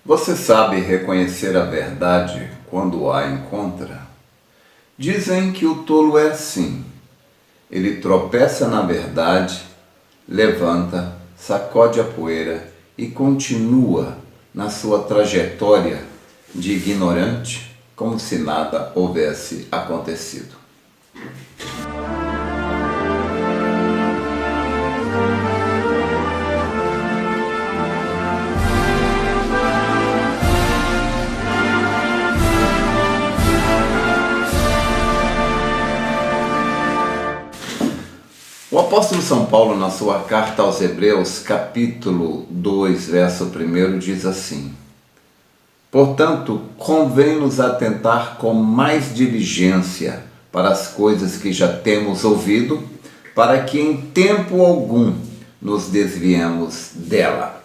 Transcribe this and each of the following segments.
Você sabe reconhecer a verdade quando a encontra? Dizem que o tolo é assim. Ele tropeça na verdade, levanta, sacode a poeira e continua na sua trajetória de ignorante, como se nada houvesse acontecido. O apóstolo São Paulo, na sua carta aos Hebreus, capítulo 2, verso 1, diz assim: Portanto, convém-nos atentar com mais diligência para as coisas que já temos ouvido, para que em tempo algum nos desviemos dela.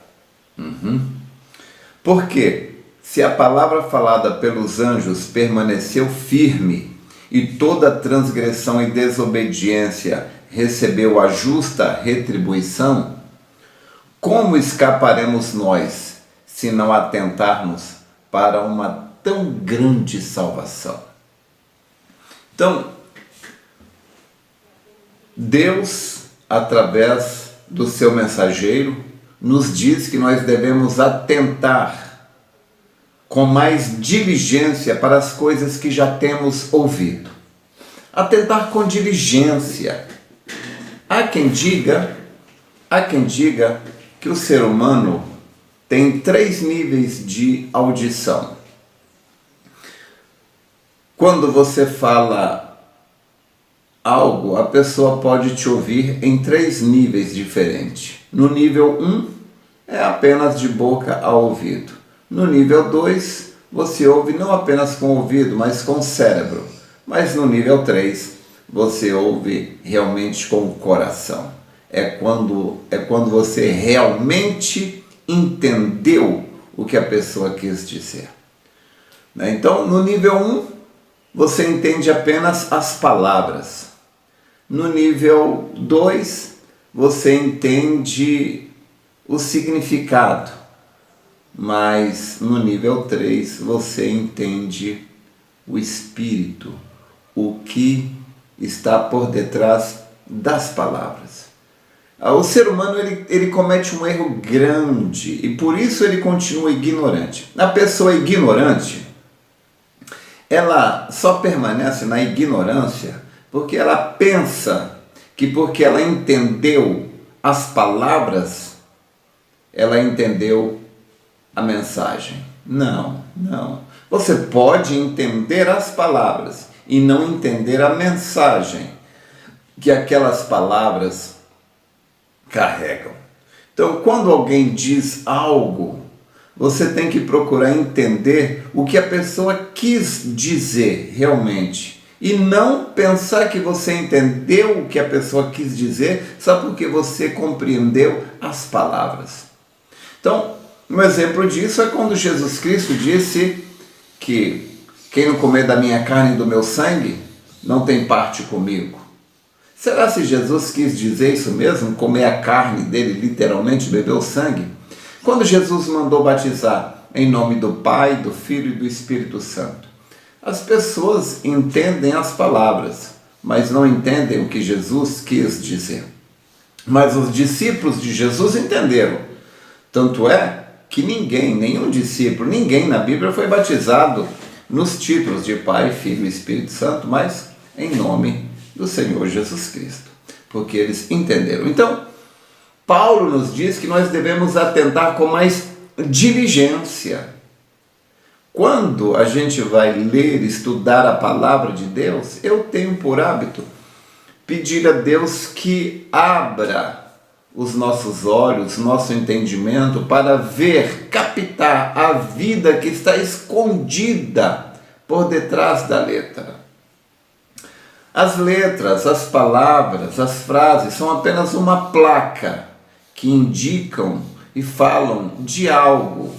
Porque, se a palavra falada pelos anjos permaneceu firme, e toda transgressão e desobediência recebeu a justa retribuição, como escaparemos nós se não atentarmos para uma tão grande salvação? Então, Deus, através do seu mensageiro, nos diz que nós devemos atentar com mais diligência para as coisas que já temos ouvido. Atentar com diligência. Há quem diga que o ser humano tem 3 níveis de audição. Quando você fala algo, a pessoa pode te ouvir em 3 níveis diferentes. No nível 1, é apenas de boca a ouvido. No nível 2, você ouve não apenas com o ouvido, mas com o cérebro. Mas no nível 3, você ouve realmente com o coração. É quando você realmente entendeu o que a pessoa quis dizer. Então, no nível 1, você entende apenas as palavras. No nível 2, você entende o significado. Mas no nível 3, você entende o espírito, o que está por detrás das palavras. O ser humano ele comete um erro grande e por isso ele continua ignorante. A pessoa ignorante, ela só permanece na ignorância porque ela pensa que porque ela entendeu as palavras, ela entendeu a mensagem. Não. Você pode entender as palavras e não entender a mensagem que aquelas palavras carregam. Então, quando alguém diz algo, você tem que procurar entender o que a pessoa quis dizer realmente. E não pensar que você entendeu o que a pessoa quis dizer só porque você compreendeu as palavras. Então, um exemplo disso é quando Jesus Cristo disse que quem não comer da minha carne e do meu sangue não tem parte comigo. Será se Jesus quis dizer isso mesmo? Comer a carne dele, literalmente, beber o sangue? Quando Jesus mandou batizar em nome do Pai, do Filho e do Espírito Santo, as pessoas entendem as palavras, mas não entendem o que Jesus quis dizer. Mas os discípulos de Jesus entenderam. Tanto é que nenhum discípulo, ninguém na Bíblia foi batizado nos títulos de Pai, Filho e Espírito Santo, mas em nome do Senhor Jesus Cristo, porque eles entenderam. Então, Paulo nos diz que nós devemos atentar com mais diligência. Quando a gente vai ler, estudar a palavra de Deus, eu tenho por hábito pedir a Deus que abra os nossos olhos, nosso entendimento para ver, captar a vida que está escondida por detrás da letra. As letras, as palavras, as frases são apenas uma placa que indicam e falam de algo.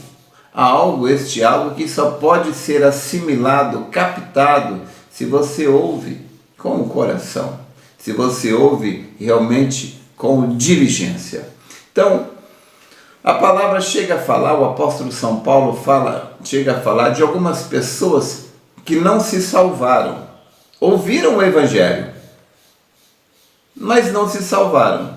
Este algo que só pode ser assimilado, captado, se você ouve com o coração, se você ouve realmente com diligência. Então, A palavra chega a falar, o apóstolo São Paulo chega a falar de algumas pessoas que não se salvaram, ouviram o Evangelho, mas não se salvaram,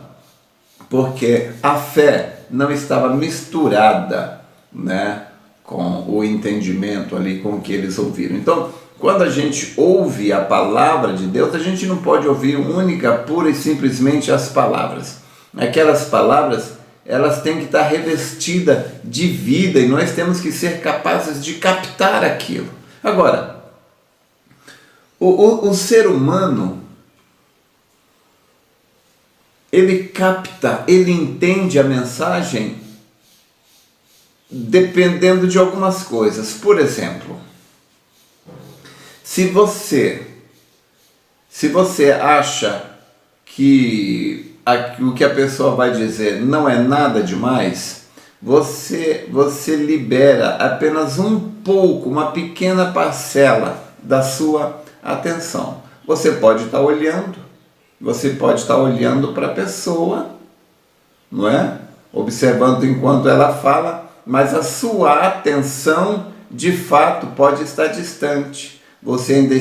porque a fé não estava misturada, né, com o entendimento ali, com o que eles ouviram. Então, quando a gente ouve a palavra de Deus, a gente não pode ouvir única, pura e simplesmente as palavras. Aquelas palavras, elas têm que estar revestidas de vida e nós temos que ser capazes de captar aquilo. Agora, o ser humano, ele capta, ele entende a mensagem dependendo de algumas coisas. Por exemplo, se você acha que o que a pessoa vai dizer não é nada demais, você libera apenas um pouco, uma pequena parcela da sua atenção. Você pode estar olhando para a pessoa, não é? Observando enquanto ela fala, mas a sua atenção de fato pode estar distante. Você ainda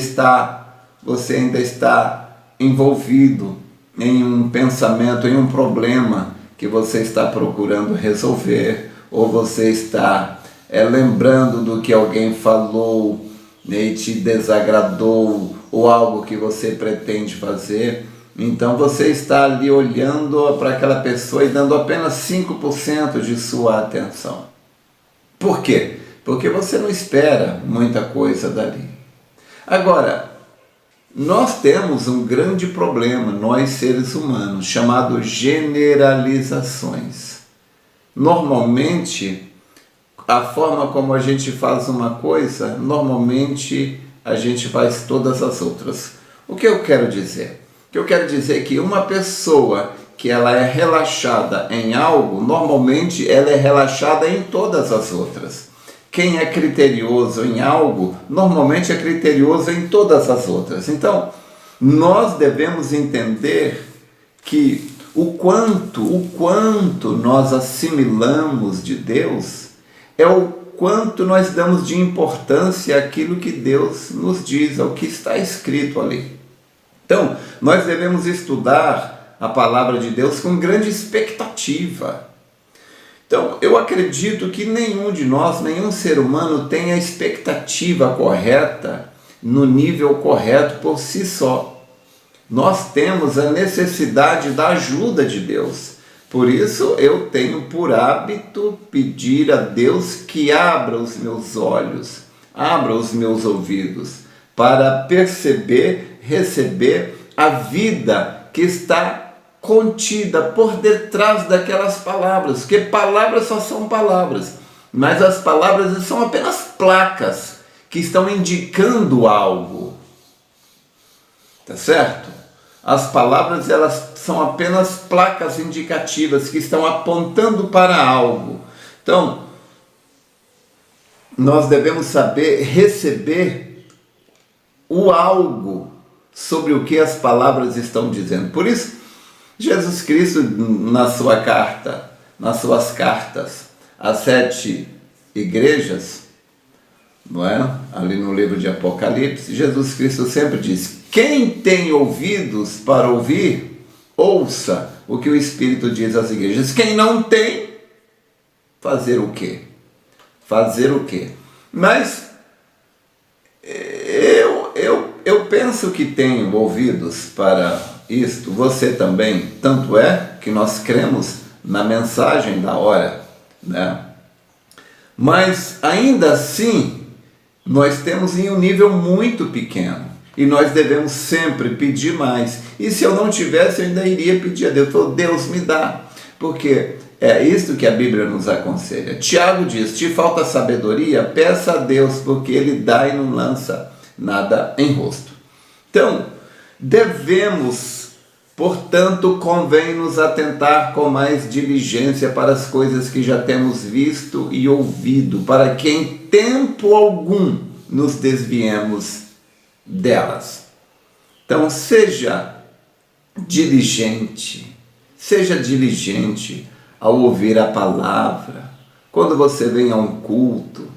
está envolvido em um pensamento, em um problema que você está procurando resolver, ou você está lembrando do que alguém falou, né, e te desagradou, ou algo que você pretende fazer. Então você está ali olhando para aquela pessoa e dando apenas 5% de sua atenção. Por quê? Porque você não espera muita coisa dali. Agora, nós temos um grande problema, nós seres humanos, chamado generalizações. Normalmente, a forma como a gente faz uma coisa, normalmente a gente faz todas as outras. O que eu quero dizer? O que eu quero dizer é que uma pessoa que ela é relaxada em algo, normalmente ela é relaxada em todas as outras. Quem é criterioso em algo, normalmente é criterioso em todas as outras. Então, nós devemos entender que o quanto nós assimilamos de Deus é o quanto nós damos de importância àquilo que Deus nos diz, ao que está escrito ali. Então, nós devemos estudar a palavra de Deus com grande expectativa. Então, eu acredito que nenhum de nós, nenhum ser humano tem a expectativa correta, no nível correto por si só. Nós temos a necessidade da ajuda de Deus. Por isso, eu tenho por hábito pedir a Deus que abra os meus olhos, abra os meus ouvidos, para perceber, receber a vida que está contida por detrás daquelas palavras, porque palavras só são palavras, mas as palavras são apenas placas que estão indicando algo, tá certo? As palavras, elas são apenas placas indicativas que estão apontando para algo. Então, nós devemos saber receber o algo sobre o que as palavras estão dizendo. Por isso, Jesus Cristo, nas suas cartas às 7 igrejas, não é? Ali no livro de Apocalipse, Jesus Cristo sempre diz: quem tem ouvidos para ouvir, ouça o que o Espírito diz às igrejas. Quem não tem, fazer o quê? Fazer o quê? Mas eu penso que tenho ouvidos para isto, você também, tanto é que nós cremos na mensagem da hora, né? Mas ainda assim, nós temos em um nível muito pequeno e nós devemos sempre pedir mais. E se eu não tivesse, eu ainda iria pedir a Deus. Deus me dá, porque é isto que a Bíblia nos aconselha. Tiago diz: te falta sabedoria? Peça a Deus, porque Ele dá e não lança nada em rosto. Então, portanto, convém nos atentar com mais diligência para as coisas que já temos visto e ouvido, para que em tempo algum nos desviemos delas. Então, seja diligente ao ouvir a palavra, quando você vem a um culto,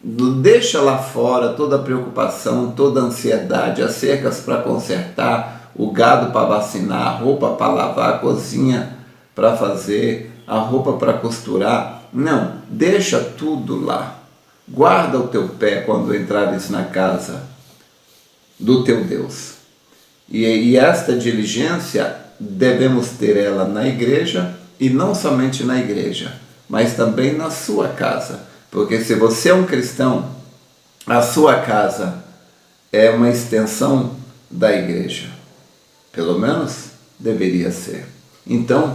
deixa lá fora toda a preocupação, toda a ansiedade, as cercas para consertar, o gado para vacinar, a roupa para lavar, a cozinha para fazer, a roupa para costurar. Não, deixa tudo lá. Guarda o teu pé quando entrares na casa do teu Deus. E esta diligência devemos ter ela na igreja, e não somente na igreja, mas também na sua casa. Porque se você é um cristão, a sua casa é uma extensão da igreja. Pelo menos deveria ser. Então,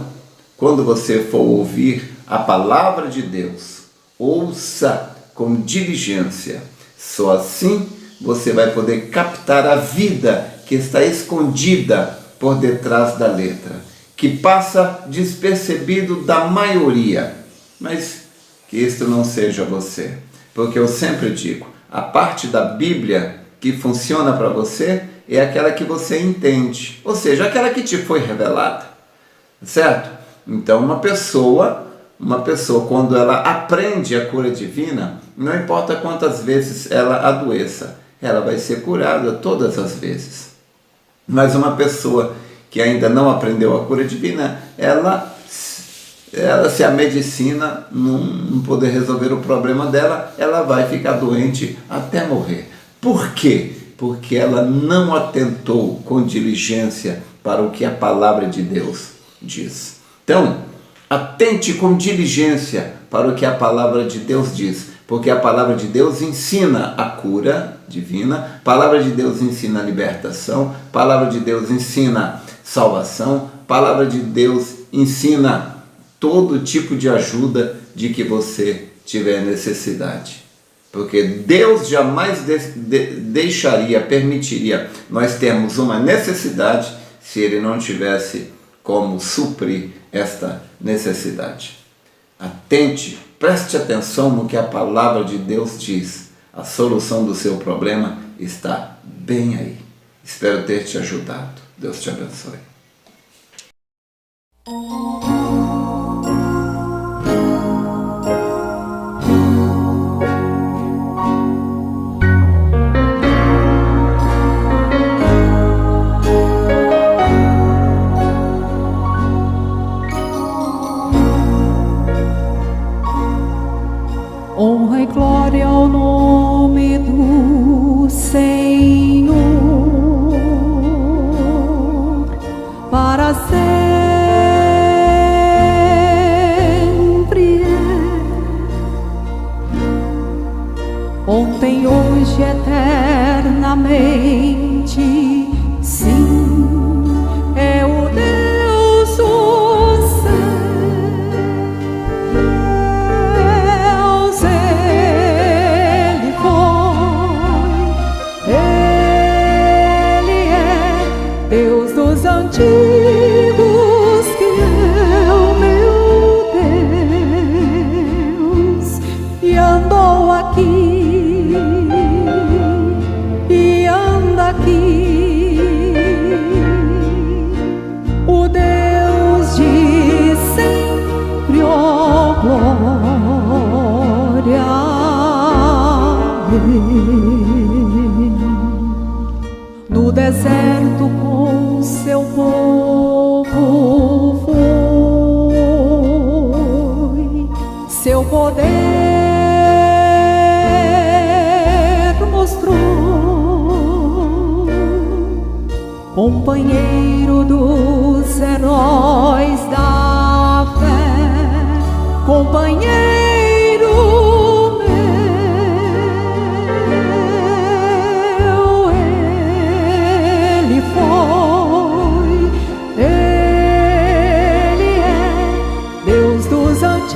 quando você for ouvir a palavra de Deus, ouça com diligência. Só assim você vai poder captar a vida que está escondida por detrás da letra, que passa despercebido da maioria. Mas que isto não seja você, porque eu sempre digo, a parte da Bíblia que funciona para você é aquela que você entende, ou seja, aquela que te foi revelada, certo? Então uma pessoa quando ela aprende a cura divina, não importa quantas vezes ela adoeça, ela vai ser curada todas as vezes. Mas uma pessoa que ainda não aprendeu a cura divina, ela se a medicina não poder resolver o problema dela, ela vai ficar doente até morrer. Por quê? Porque ela não atentou com diligência para o que a palavra de Deus diz. Então, atente com diligência para o que a palavra de Deus diz, porque a palavra de Deus ensina a cura divina, a palavra de Deus ensina a libertação, a palavra de Deus ensina salvação, a palavra de Deus ensina todo tipo de ajuda de que você tiver necessidade. Porque Deus jamais permitiria nós termos uma necessidade se Ele não tivesse como suprir esta necessidade. Atente, preste atenção no que a palavra de Deus diz. A solução do seu problema está bem aí. Espero ter te ajudado. Deus te abençoe. Honra e glória ao nome do Senhor, para sempre ontem, hoje, eternamente. Sim, é o Deus do céu. Antigos, que é o meu Deus, e andou aqui, e anda aqui, o Deus de sempre, ó glória. No deserto com seu povo foi, seu poder mostrou, companheiro dos heróis da fé, companheiro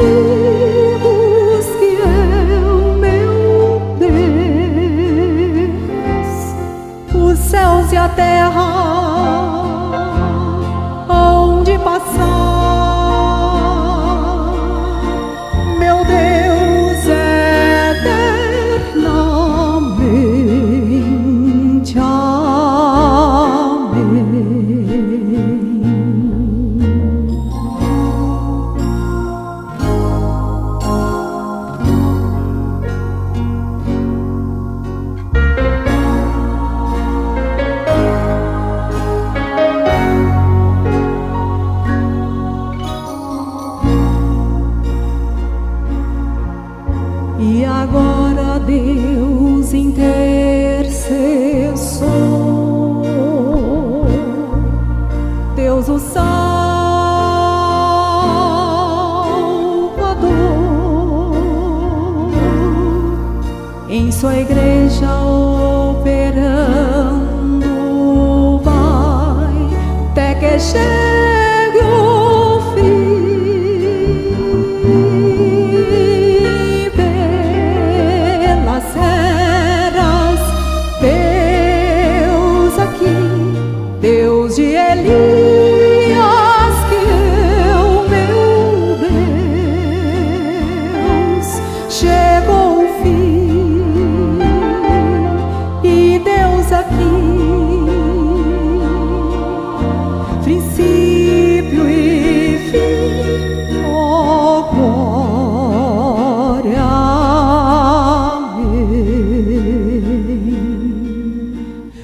antigos, que é o meu Deus. Os céus e a terra hão de passar, meu E agora, Deus intercessor, Deus o Salvador, em sua igreja operando vai, até que chegue o fim. Pelas eras, Deus aqui, Deus de Elias, que eu, meu Deus, chegou o fim. E Deus aqui, princípio e fim, oh glória, amém.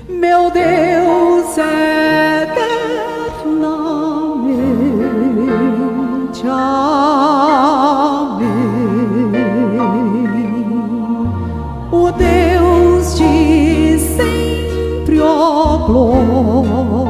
Meu Deus eternamente, amém. O Deus de sempre, ó glória.